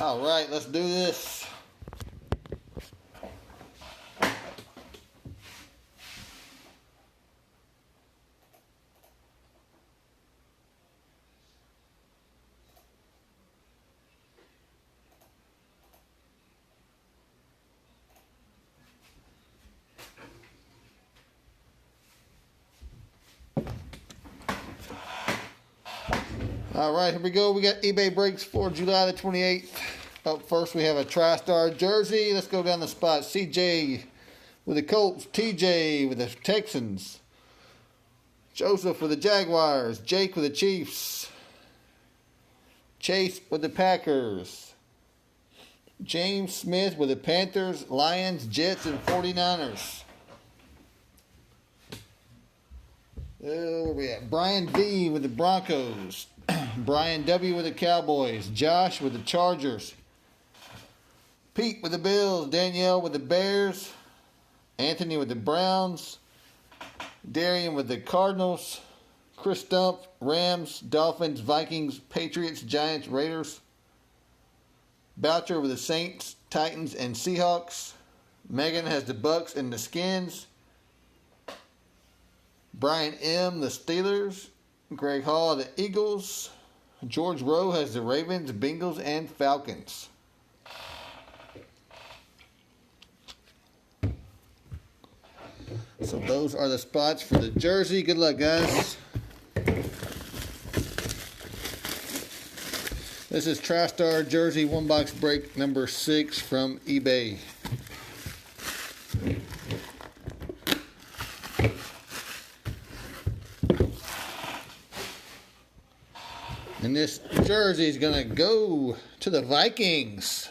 All right, let's do this. All right, here we go. We got eBay breaks for July the 28th. Up first, we have a TriStar jersey. Let's go down the spot. CJ with the Colts. TJ with the Texans. Joseph with the Jaguars. Jake with the Chiefs. Chase with the Packers. James Smith with the Panthers, Lions, Jets, and 49ers. Where we at? Brian V with the Broncos. Brian W with the Cowboys. Josh with the Chargers. Pete with the Bills. Danielle with the Bears. Anthony with the Browns. Darian with the Cardinals. Chris Stump, Rams, Dolphins, Vikings, Patriots, Giants, Raiders. Boucher with the Saints, Titans, and Seahawks. Megan has the Bucks and the Skins. Brian M, the Steelers. Greg Hall, the Eagles. George Rowe has the Ravens, Bengals, and Falcons. So those are the spots for the jersey. Good luck, guys. This is TriStar jersey one box break number 6 from eBay. And this jersey is going to go to the Vikings.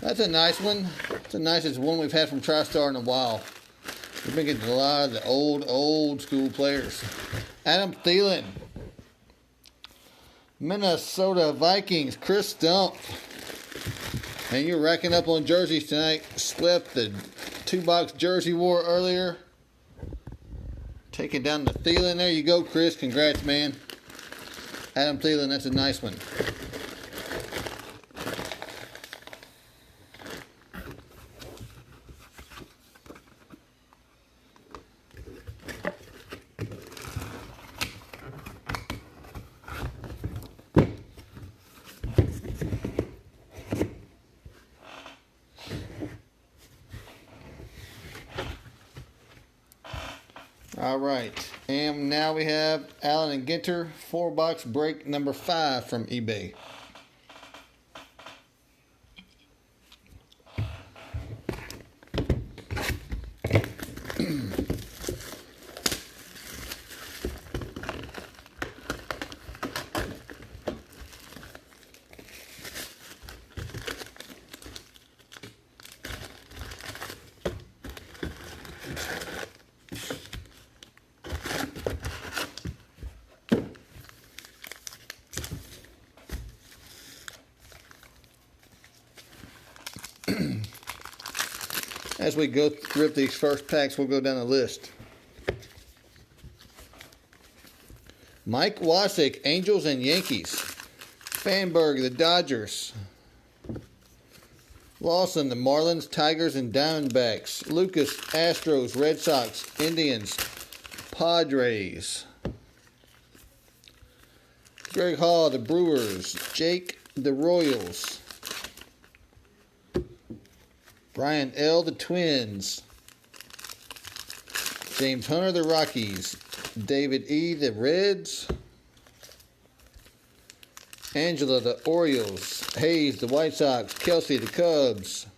That's a nice one. It's the nicest one we've had from TriStar in a while. We've been getting a lot of the old school players. Adam Thielen. Minnesota Vikings, Chris Stump. And you're racking up on jerseys tonight. Swept the 2-box jersey war earlier. Taking down the Thielen. There you go, Chris. Congrats, man. Adam Thielen, that's a nice one. All right, and now we have Allen and Ginter 4-box break number 5 from eBay. As we go through these first packs, we'll go down the list. Mike Wasick, Angels and Yankees. Fanberg, the Dodgers. Lawson, the Marlins, Tigers, and Diamondbacks. Lucas, Astros, Red Sox, Indians, Padres. Greg Hall, the Brewers. Jake, the Royals. Brian L, the Twins. James Hunter, the Rockies. David E, the Reds. Angela, the Orioles. Hayes, the White Sox. Kelsey, the Cubs.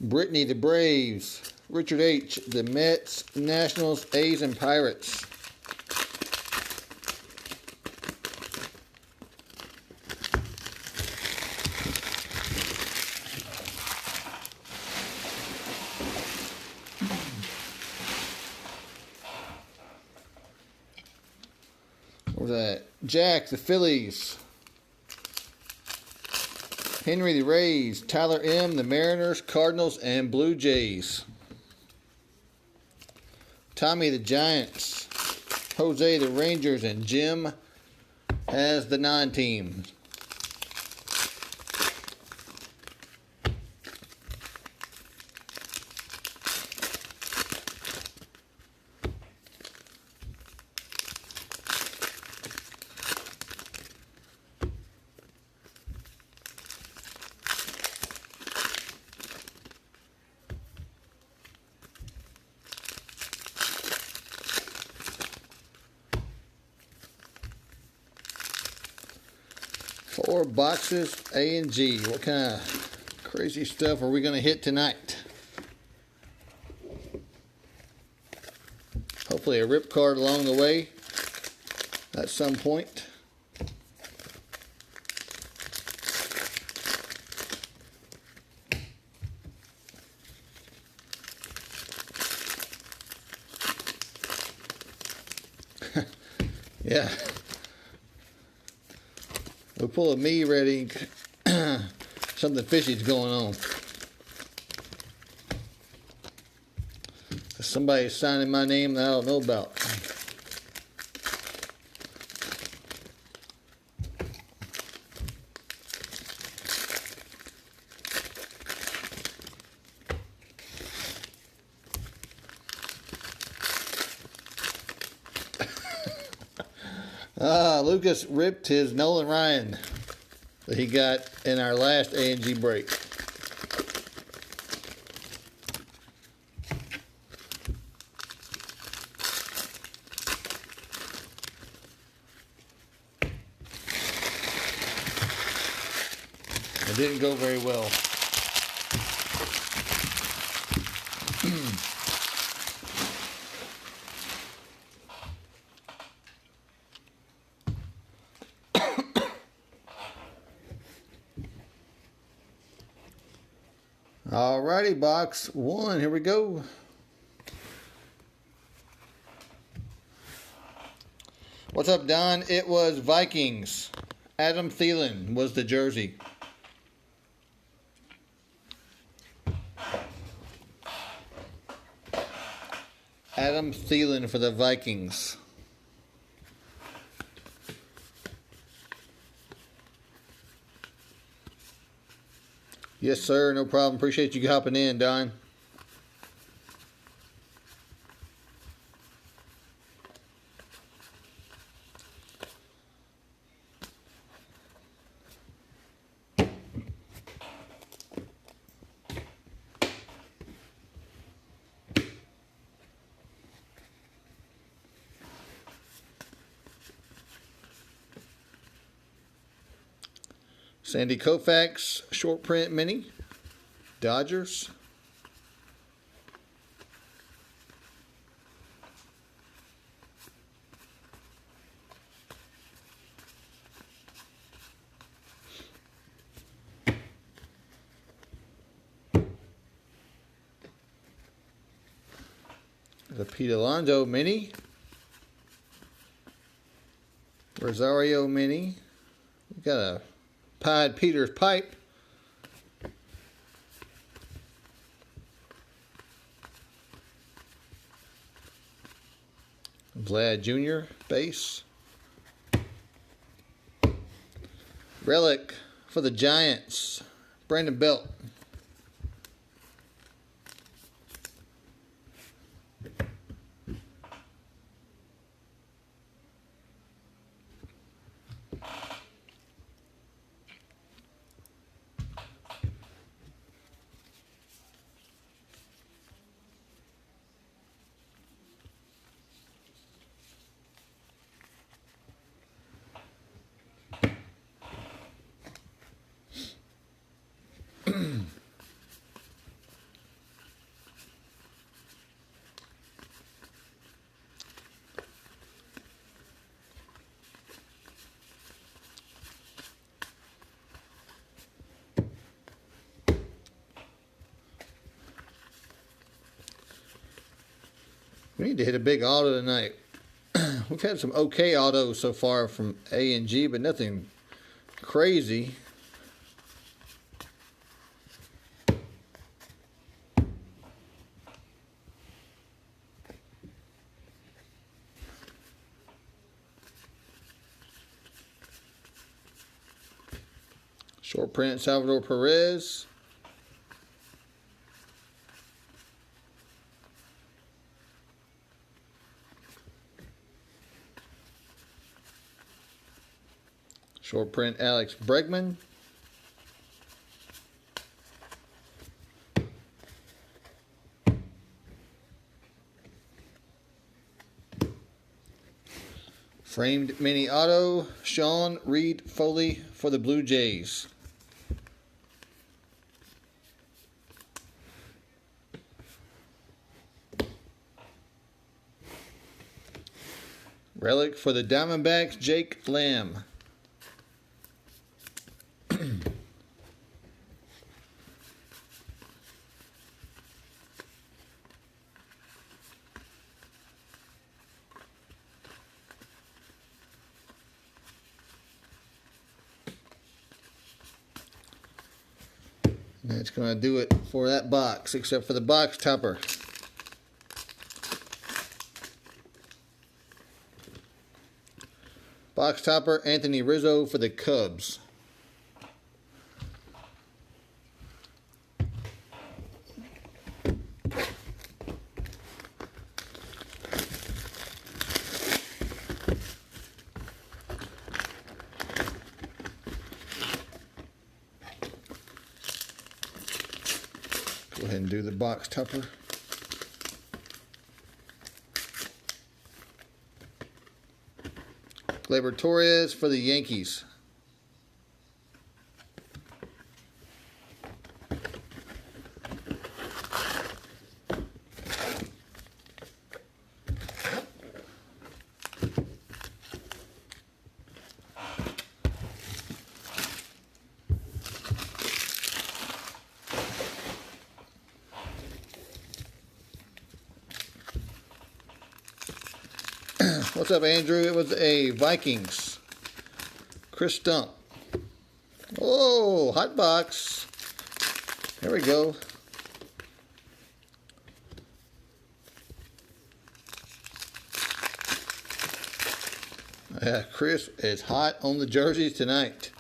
Brittany, the Braves. Richard H, the Mets, Nationals, A's, and Pirates. What was that? Jack, the Phillies. Henry, the Rays. Tyler M, the Mariners, Cardinals, and Blue Jays. Tommy, the Giants. Jose, the Rangers, and Jim, as the non-team. Four boxes, A and G. What kind of crazy stuff are we going to hit tonight? Hopefully a rip card along the way at some point. Yeah. We'll pull a me ready. Something fishy's going on. Somebody's signing my name that I don't know about. Lucas ripped his Nolan Ryan that he got in our last A&G break. It didn't go very well. Alrighty, box one. Here we go. What's up, Don? It was Vikings. Adam Thielen was the jersey. Adam Thielen for the Vikings. Yes, sir. No problem. Appreciate you hopping in, Don. Sandy Koufax, short print mini, Dodgers. The Pete Alonso mini, Rosario mini. We got a Pied Peter's pipe. Vlad Jr. base. Relic for the Giants, Brandon Belt. We need to hit a big auto tonight. We've had some okay autos so far from A&G, but nothing crazy. Short print Salvador Perez. Short print Alex Bregman. Framed mini auto, Sean Reed Foley for the Blue Jays. Relic for the Diamondbacks, Jake Lamb. That's going to do it for that box, except for the box topper. Box topper, Anthony Rizzo for the Cubs. Go ahead and do the box topper. Gleyber Torres for the Yankees. What's up, Andrew? It was a Vikings. Chris Stump. Oh, hot box. There we go. Yeah, Chris is hot on the jerseys tonight.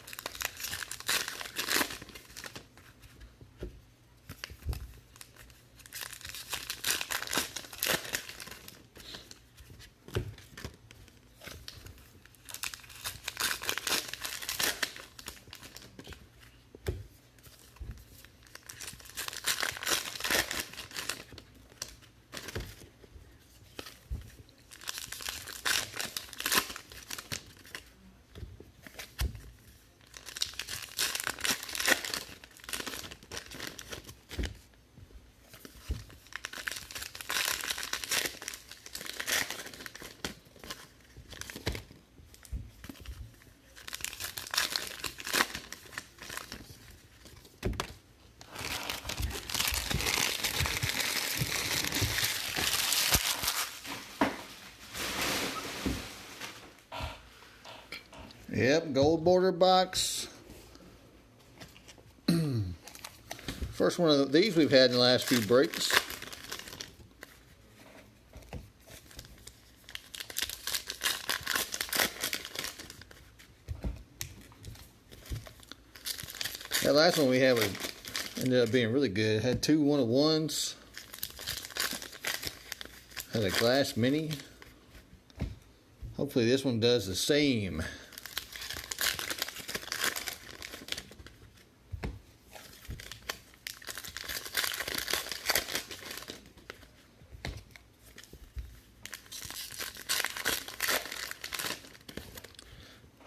Yep, gold border box. First one of these we've had in the last few breaks. That last one we had ended up being really good. It had two 1-of-1s. Had a glass mini. Hopefully this one does the same.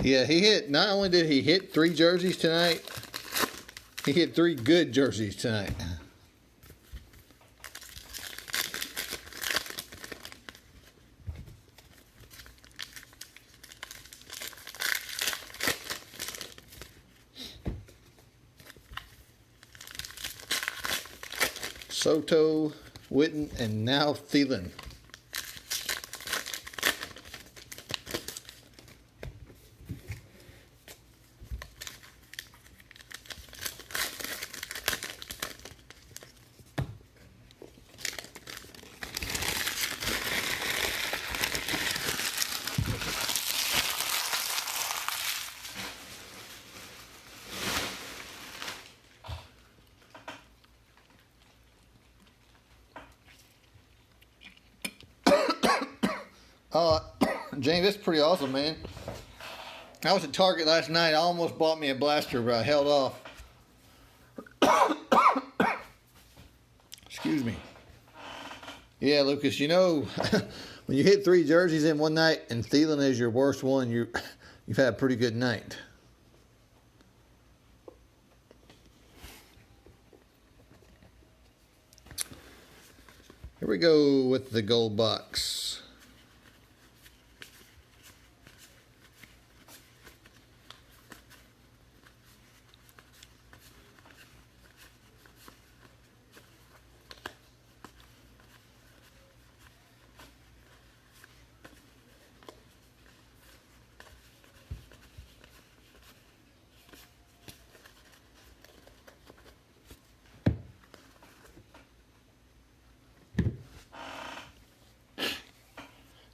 Yeah, he hit, not only did he hit 3 jerseys tonight, he hit 3 good jerseys tonight. Soto, Witten, and now Thielen. James, that's pretty awesome, man. I was at Target last night. I almost bought me a blaster, but I held off. Excuse me. Yeah, Lucas, you know, when you hit 3 jerseys in one night and Thielen is your worst one, you've had a pretty good night. Here we go with the gold box.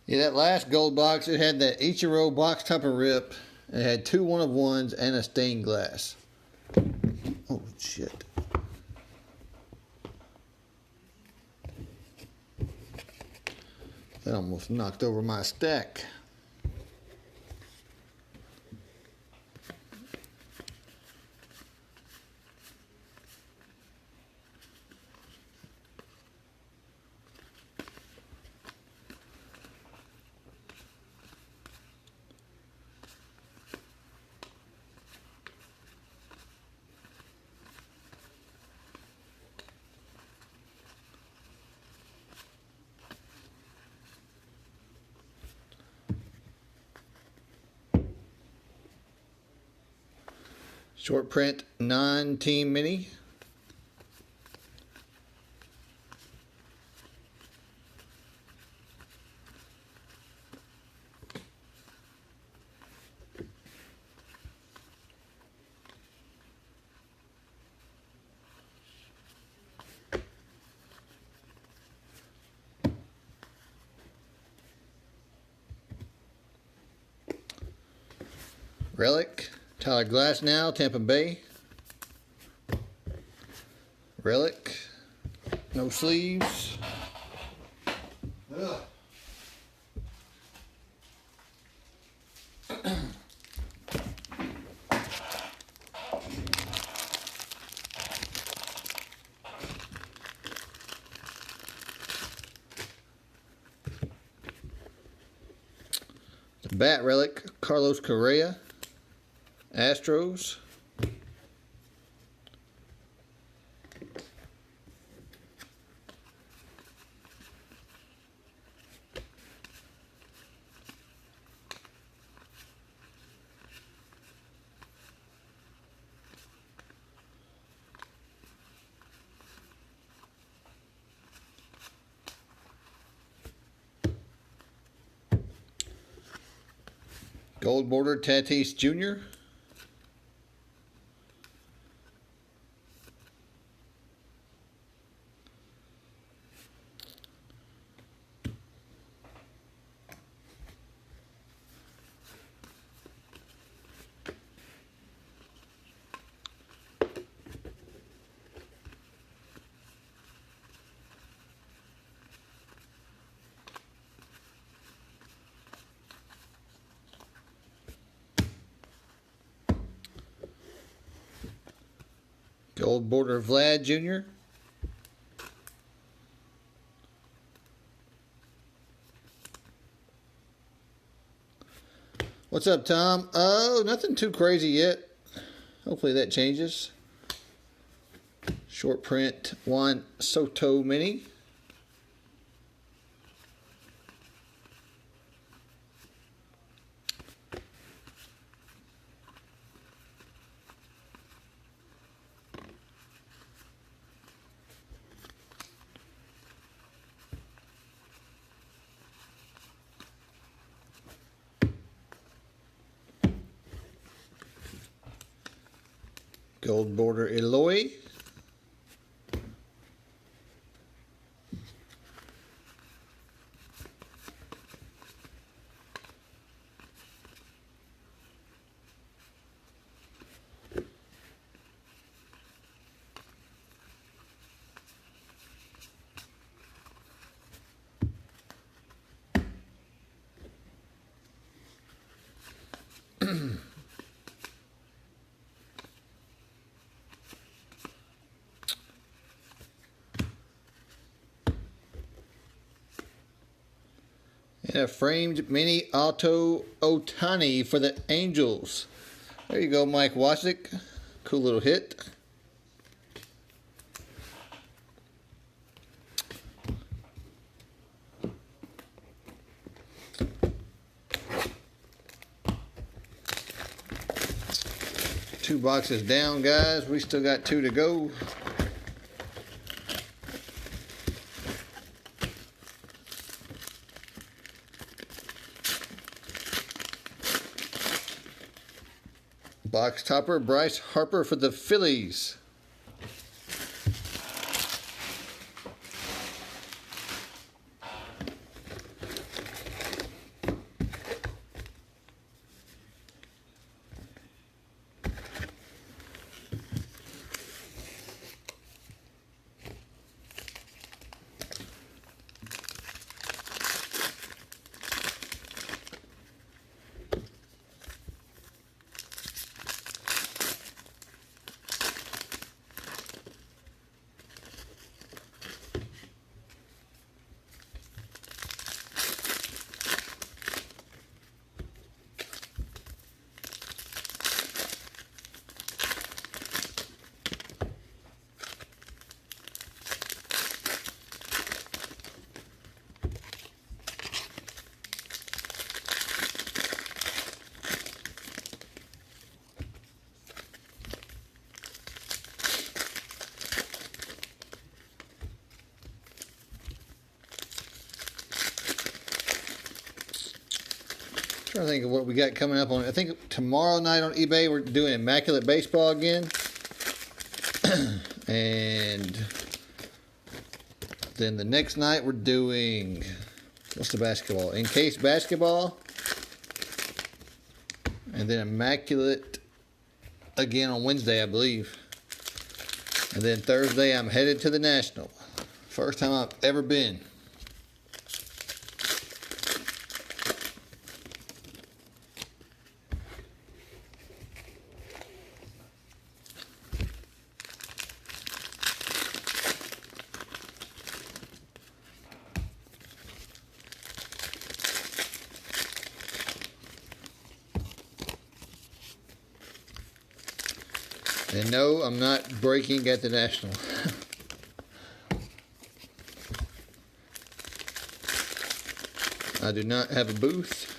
Yeah, that last gold box, it had that Ichiro box type of rip. It had 2 1-of-1s and a stained glass. Oh, shit. That almost knocked over my stack. Short print non-team mini. Relic. Tyler Glass now, Tampa Bay. Relic. No sleeves. Ugh. The bat relic, Carlos Correa. Astros. Gold border Tatis Jr. Gold border Vlad Jr. What's up, Tom? Oh, nothing too crazy yet. Hopefully that changes. Short print Juan Soto mini. Gold border Eloy. And a framed mini auto Otani for the Angels. There you go, Mike Wasick. Cool little hit. Two boxes down, guys. We still got two to go. Box topper, Bryce Harper for the Phillies. Trying to think of what we got coming up on. I think tomorrow night on eBay we're doing Immaculate Baseball again. And then the next night we're doing, what's the basketball? Encased Basketball. And then Immaculate again on Wednesday, I believe. And then Thursday I'm headed to the National. First time I've ever been. And no, I'm not breaking at the National. I do not have a booth.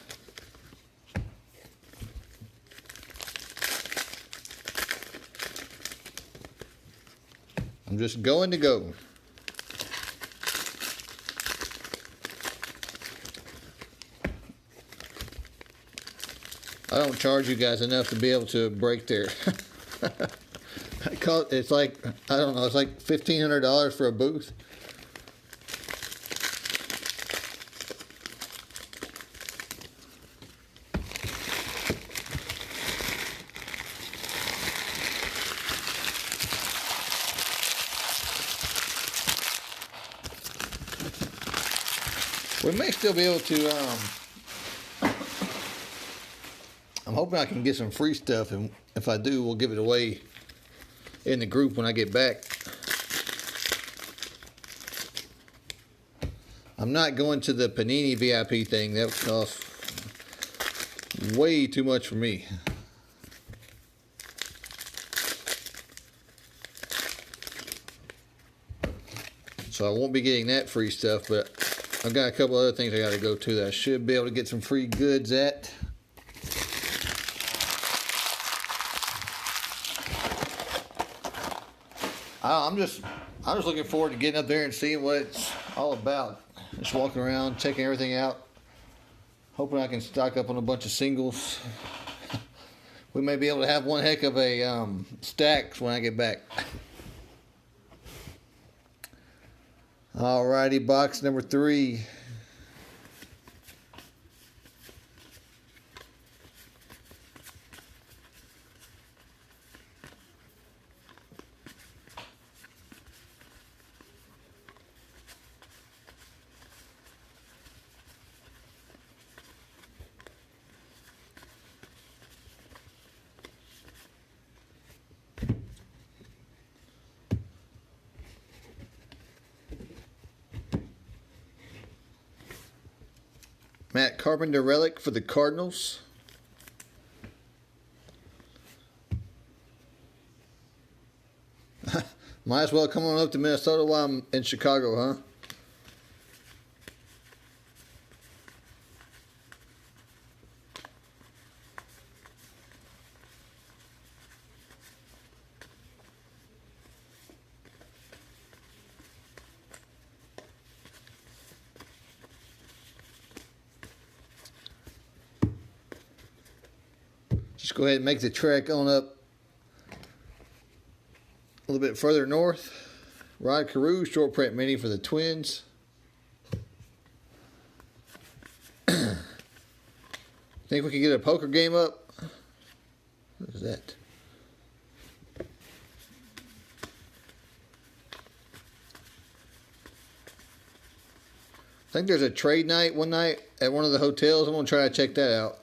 I'm just going to go. I don't charge you guys enough to be able to break there. It's like, I don't know, it's like $1,500 for a booth. We may still be able to, I'm hoping I can get some free stuff, and if I do, we'll give it away in the group when I get back. I'm not going to the Panini VIP thing. That would cost way too much for me. So I won't be getting that free stuff, but I've got a couple other things I got to go to that I should be able to get some free goods at. I'm just looking forward to getting up there and seeing what it's all about. Just walking around, checking everything out. Hoping I can stock up on a bunch of singles. We may be able to have one heck of a stacks when I get back. Alrighty, box number 3. Matt Carpenter relic for the Cardinals. Might as well come on up to Minnesota while I'm in Chicago, huh? Just go ahead and make the trek on up a little bit further north. Rod Carew, short print mini for the Twins. Think we can get a poker game up? What is that? I think there's a trade night one night at one of the hotels. I'm going to try to check that out.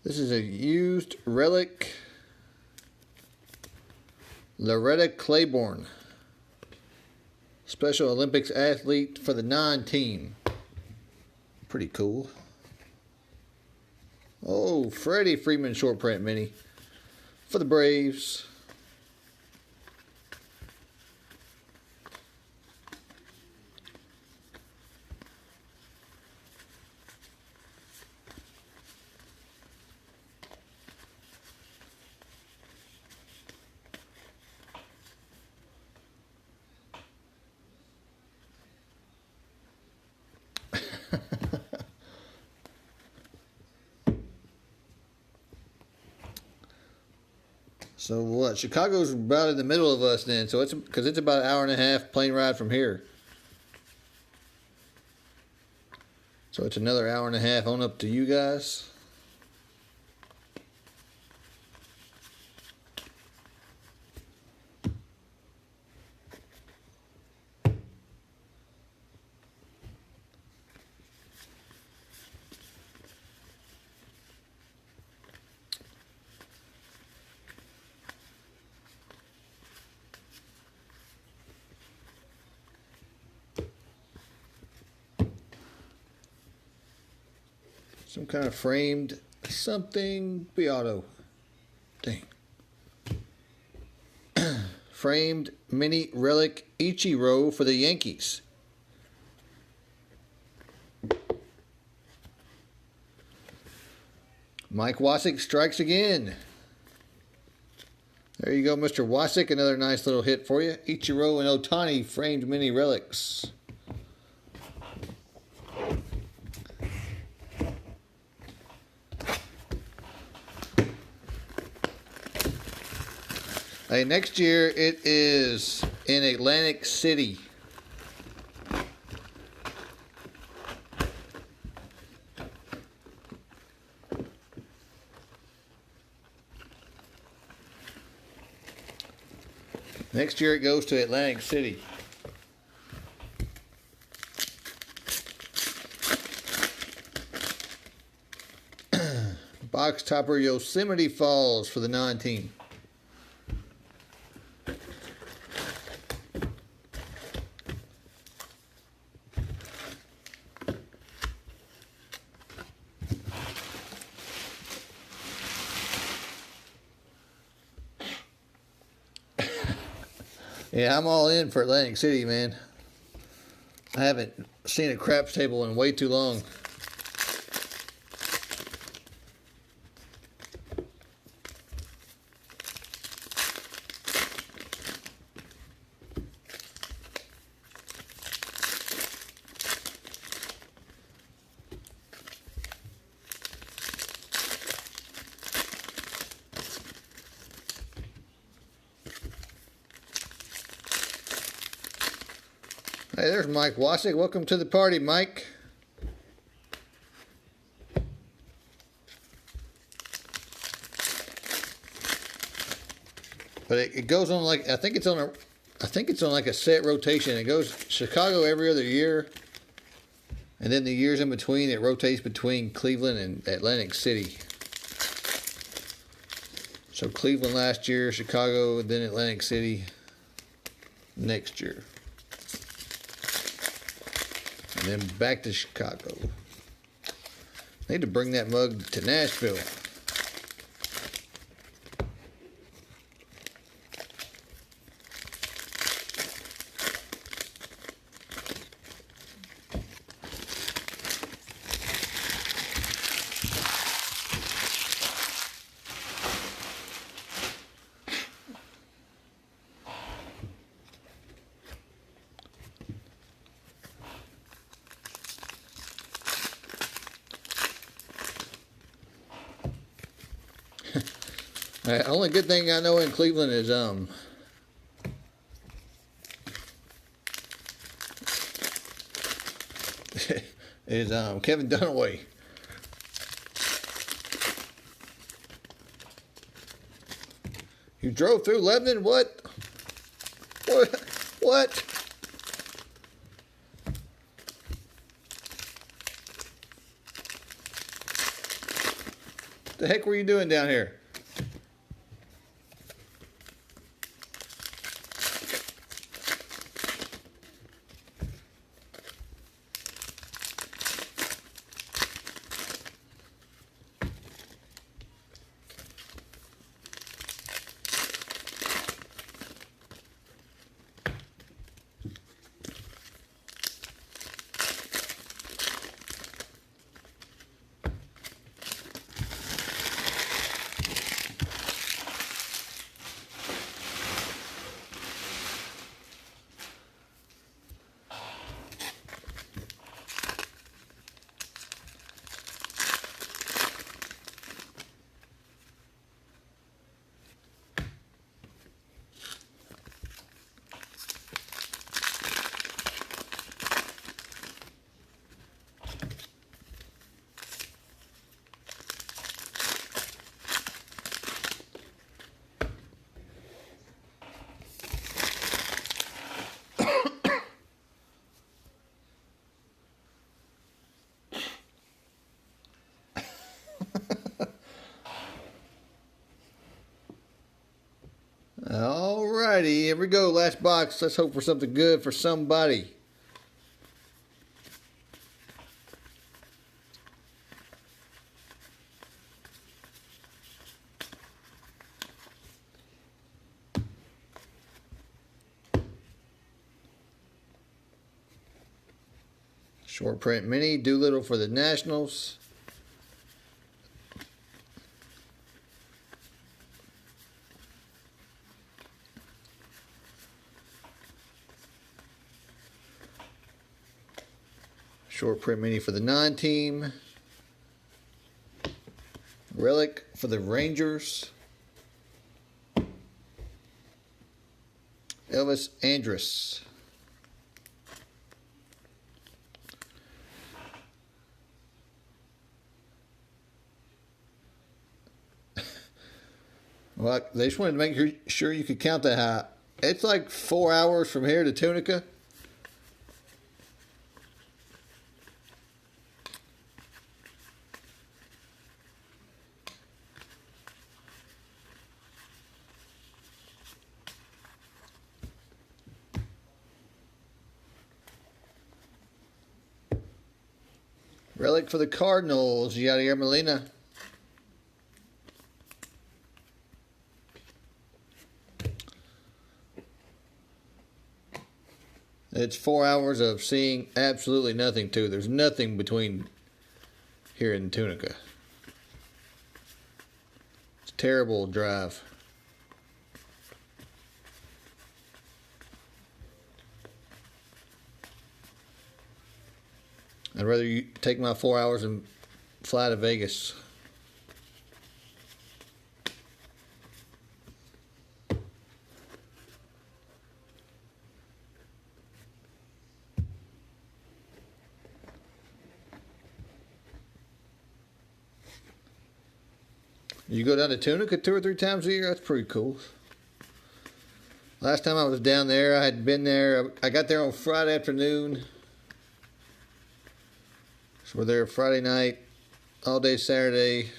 This is a used relic. Loretta Claiborne. Special Olympics athlete for the 9 team. Pretty cool. Oh, Freddie Freeman short print mini for the Braves. So what? Chicago's about in the middle of us then. So it's because it's about an hour and a half plane ride from here. So it's another hour and a half on up to you guys. Some kind of framed something. Be auto. Dang. Framed mini relic Ichiro for the Yankees. Mike Wasick strikes again. There you go, Mr. Wasick. Another nice little hit for you. Ichiro and Ohtani framed mini relics. Hey, next year it is in Atlantic City. Next year it goes to Atlantic City. Box topper Yosemite Falls for the 9 team. Yeah, I'm all in for Atlantic City, man. I haven't seen a craps table in way too long. Hey, there's Mike Wasick. Welcome to the party, Mike. But it goes on like I think it's on like a set rotation. It goes Chicago every other year, And then the years in between, it rotates between Cleveland and Atlantic City. So Cleveland last year, Chicago, and then Atlantic City next year. And then back to Chicago. Need to bring that mug to Nashville. The only good thing I know in Cleveland is Kevin Dunaway. You drove through Lebanon? What? What? The heck were you doing down here? Alrighty, here we go. Last box. Let's hope for something good for somebody. Short print mini, Doolittle for the Nationals. Short print mini for the non-team. Relic for the Rangers. Elvis Andrus. Well, they just wanted to make sure you could count that high. It's like 4 hours from here to Tunica. Relic for the Cardinals, Yadier Molina. It's 4 hours of seeing absolutely nothing, too. There's nothing between here and Tunica. It's a terrible drive. I'd rather you take my 4 hours and fly to Vegas. You go down to Tunica 2 or 3 times a year? That's pretty cool. Last time I was down there, I had been there. I got there on Friday afternoon. So we're there Friday night, all day Saturday.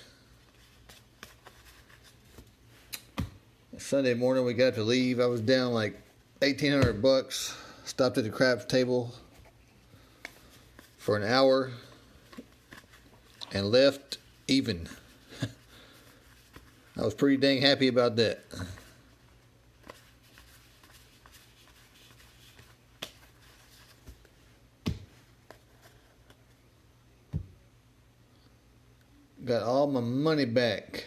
Sunday morning we got to leave. I was down like $1,800. Stopped at the craps table for an hour and left even. I was pretty dang happy about that. Got all my money back.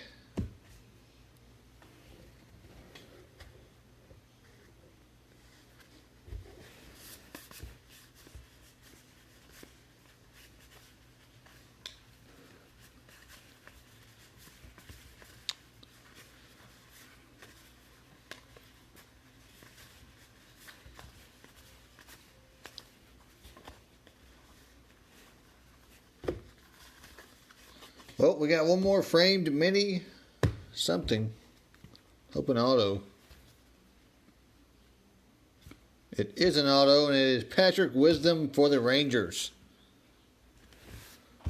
Well, we got one more framed mini something. Open auto. It is an auto, and it is Patrick Wisdom for the Rangers.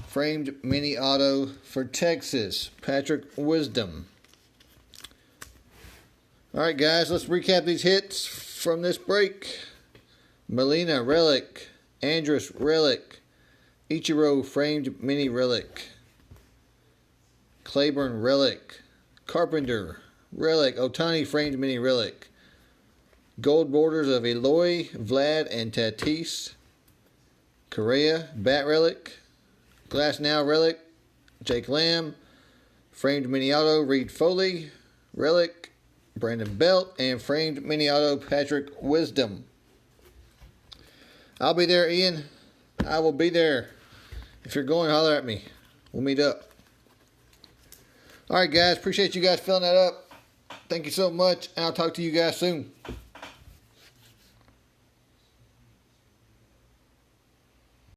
Framed mini auto for Texas. Patrick Wisdom. Alright guys, let's recap these hits from this break. Molina Relic. Andrus Relic. Ichiro Framed Mini Relic. Claiborne Relic. Carpenter Relic. Ohtani Framed Mini Relic. Gold borders of Eloy, Vlad, and Tatis. Correa Bat Relic. Glass Now Relic. Jake Lamb. Framed Mini Auto Reed Foley. Relic. Brandon Belt. And Framed Mini Auto Patrick Wisdom. I'll be there, Ian. I will be there. If you're going, holler at me. We'll meet up. Alright guys, appreciate you guys filling that up. Thank you so much, and I'll talk to you guys soon.